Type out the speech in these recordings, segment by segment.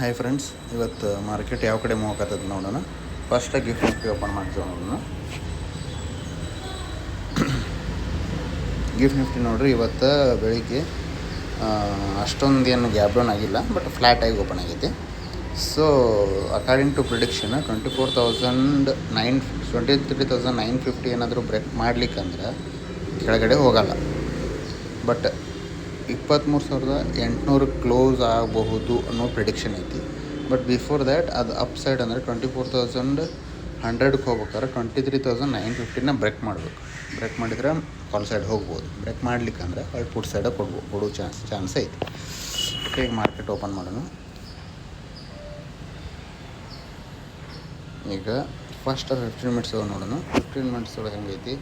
Hi friends, ಇವತ್ತು market ಯಾವ ಕಡೆ ಮೂವ್ ಆಗತ್ತದ ನೋಡೋಣ. ಫಸ್ಟಾಗಿ ಗಿಫ್ಟ್ ನಿಫ್ಟಿ ಓಪನ್ ಮಾಡ್ತೀವಿ ನೋಡೋಣ. ಗಿಫ್ಟ್ ನಿಫ್ಟಿ ನೋಡ್ರಿ, ಇವತ್ತು ಬೆಳಿಗ್ಗೆ ಅಷ್ಟೊಂದು ಏನು ಗ್ಯಾಪ್ ಡೌನ್ ಆಗಿಲ್ಲ, ಬಟ್ ಫ್ಲ್ಯಾಟಾಗಿ ಓಪನ್ ಆಗೈತಿ. ಸೊ ಅಕಾರ್ಡಿಂಗ್ ಟು ಪ್ರಿಡಿಕ್ಷನ್ 23,950 ಏನಾದರೂ ಬ್ರೇಕ್ ಮಾಡ್ಲಿಕ್ಕಂದ್ರೆ ಕೆಳಗಡೆ ಹೋಗಲ್ಲ. ಬಟ್ 23,800 ಕ್ಲೋಸ್ ಆಗಬಹುದು ಅನ್ನೋ ಪ್ರಿಡಿಕ್ಷನ್ ಐತಿ. ಬಟ್ ಬಿಫೋರ್ ದ್ಯಾಟ್ ಅದು ಅಪ್ ಸೈಡ್ ಅಂದರೆ 24,100ಕ್ಕೆ ಹೋಗ್ಬೇಕಾದ್ರೆ 23,950ನ ಬ್ರೇಕ್ ಮಾಡಬೇಕು. ಬ್ರೇಕ್ ಮಾಡಿದ್ರೆ ಕಾಲ್ ಸೈಡ್ ಹೋಗ್ಬೋದು. ಬ್ರೇಕ್ ಮಾಡ್ಲಿಕ್ಕಂದ್ರೆ ಅಲ್ಲಿ ಪುಟ್ ಸೈಡಾಗಿ ಕೊಡೋ ಚಾನ್ಸ್ ಐತಿ. ಓಕೆ, ಈಗ ಮಾರ್ಕೆಟ್ ಓಪನ್ ಮಾಡೋಣ. ಈಗ ಫಸ್ಟ್ 15 ಮಿನಿಟ್ಸ್ ನೋಡೋಣ. 15 ಮಿನಿಟ್ಸ್ ಒಳಗೆ ಹೆಂಗೈತಿ.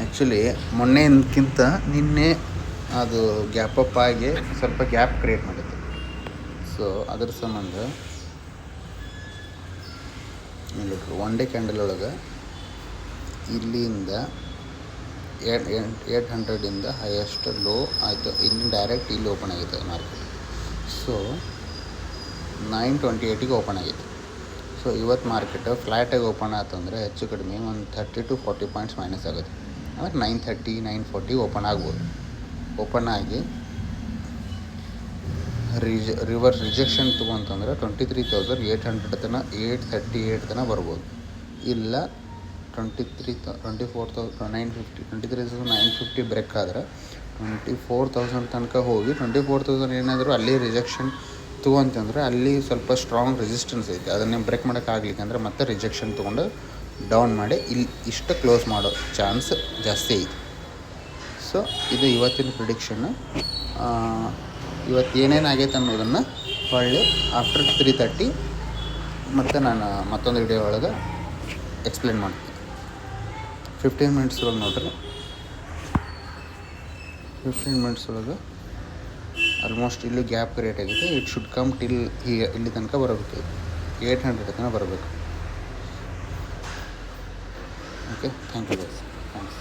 ಆ್ಯಕ್ಚುಲಿ ಮೊನ್ನೆಕ್ಕಿಂತ ನಿನ್ನೆ ಅದು ಗ್ಯಾಪ್ ಅಪ್ ಆಗಿ ಸ್ವಲ್ಪ ಗ್ಯಾಪ್ ಕ್ರಿಯೇಟ್ ಮಾಡಿದೆ. ಸೊ ಅದರ ಸಂಬಂಧ ಒನ್ ಡೇ ಕ್ಯಾಂಡಲ್ ಒಳಗೆ ಇಲ್ಲಿಂದ 800ಇಂದ ಹೈಯೆಸ್ಟ್ ಲೋ ಆಯಿತು. ಇಲ್ಲಿ ಡೈರೆಕ್ಟ್ ಇಲ್ಲಿ ಓಪನ್ ಆಗೈತೆ ಮಾರ್ಕೆಟ್. ಸೊ 928ಗೆ ಓಪನ್ ಆಗೈತೆ. ಸೊ ಇವತ್ತು ಮಾರ್ಕೆಟ್ ಫ್ಲ್ಯಾಟಾಗಿ ಓಪನ್ ಆಯ್ತಂದರೆ ಹೆಚ್ಚು ಕಡಿಮೆ ಒಂದು 30 to 40 ಪಾಯಿಂಟ್ಸ್ ಮೈನಸ್ ಆಗುತ್ತೆ. ಆಮೇಲೆ 930, 940 ಓಪನ್ ಆಗ್ಬೋದು. ಓಪನ್ ಆಗಿ ರಿವರ್ಸ್ ರಿಜೆಕ್ಷನ್ ತೊಗೊಂತಂದ್ರೆ 23,800 ತನಕ 838 ತನಕ ಬರ್ಬೋದು. ಇಲ್ಲ 23,950 ಬ್ರೇಕ್ ಆದರೆ 24,000 ತನಕ ಹೋಗಿ 24,000 ಏನಾದರೂ ಅಲ್ಲಿ ರಿಜೆಕ್ಷನ್ ತೊಗೊಂತಂದ್ರೆ ಅಲ್ಲಿ ಸ್ವಲ್ಪ ಸ್ಟ್ರಾಂಗ್ ರೆಸಿಸ್ಟೆನ್ಸ್ ಐತೆ. ಅದನ್ನೇ ಬ್ರೇಕ್ ಮಾಡೋಕ್ಕಾಗ್ಲಿಕ್ಕೆ ಅಂದರೆ ಮತ್ತೆ ರಿಜೆಕ್ಷನ್ ತೊಗೊಂಡು ಡೌನ್ ಮಾಡಿ ಇಲ್ಲಿ ಇಷ್ಟು ಕ್ಲೋಸ್ ಮಾಡೋ ಚಾನ್ಸ್ ಜಾಸ್ತಿ ಐತಿ. ಸೊ ಇದು ಇವತ್ತಿನ ಪ್ರಿಡಿಕ್ಷನ್ನು. ಇವತ್ತು ಏನೇನಾಗೈತೆ ಅನ್ನೋದನ್ನು ಹೊಳ್ಳಿ ಆಫ್ಟರ್ 3:30 ಮತ್ತು ನಾನು ಮತ್ತೊಂದು ವಿಡಿಯೋ ಒಳಗೆ ಎಕ್ಸ್ಪ್ಲೇನ್ ಮಾಡ್ತೀನಿ. 15 ಮಿನಿಟ್ಸ್ ಒಳಗೆ ನೋಡ್ರಿ. 15 ಮಿನಿಟ್ಸ್ ಒಳಗೆ ಆಲ್ಮೋಸ್ಟ್ ಇಲ್ಲಿ ಗ್ಯಾಪ್ ಕ್ರಿಯೇಟ್ ಆಗಿದೆ. ಇಟ್ ಶುಡ್ ಕಮ್ ಟಿಲ್ ಇಲ್ಲಿ ತನಕ ಬರಬೇಕು. 800 ತನಕ ಬರಬೇಕು. Okay, thank you guys. Thanks.